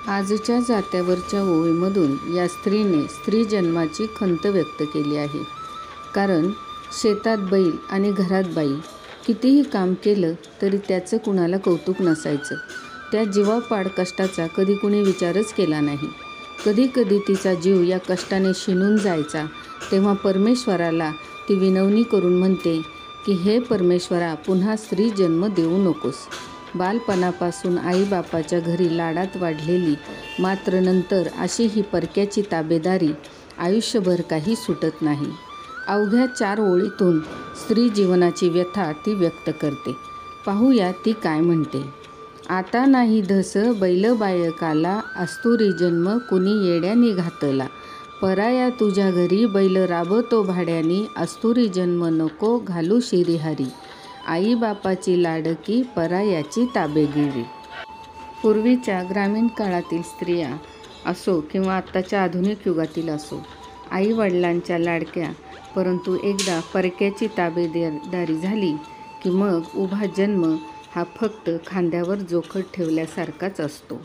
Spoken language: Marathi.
आजच्या जात्यावरच्या ओळीमधून या स्त्रीने स्त्री जन्माची खंत व्यक्त केली आहे. कारण शेतात बैल आणि घरात बाई कितीही काम केलं तरी त्याचं कुणाला कौतुक नसायचं. त्या जीवापाड कष्टाचा कधी कुणी विचारच केला नाही. कधी कधी तिचा जीव या कष्टाने शिणून जायचा तेव्हा परमेश्वराला ती विनवणी करून म्हणते की हे परमेश्वरा, पुन्हा स्त्री जन्म देऊ नकोस. बालपणापासून आईबापाच्या घरी लाडात वाढलेली, मात्र नंतर अशी ही परक्याची ताबेदारी आयुष्यभर काही सुटत नाही. अवघ्या 4 ओळीतून स्त्री जीवनाची व्यथा ती व्यक्त करते. पाहूया ती काय म्हणते. आता नाही धस बैल बायकाला, अस्तुरी जन्म कुणी येड्यानी घातला. पराया तुझ्या घरी बैल राबतो भाड्यानी, अस्तुरी जन्म नको घालू शिरीहारी. आई बापाची लाडकी, परायाची ताबेगिरी. पूर्वीच्या ग्रामीण काळातील स्त्रिया असो किंवा आत्ताच्या आधुनिक युगातील असो, आई वडिलांच्या लाडक्या, परंतु एकदा परक्याची ताबेदारी झाली की मग उभा जन्म हा फक्त खांद्यावर जोखड ठेवल्यासारखाच असतो.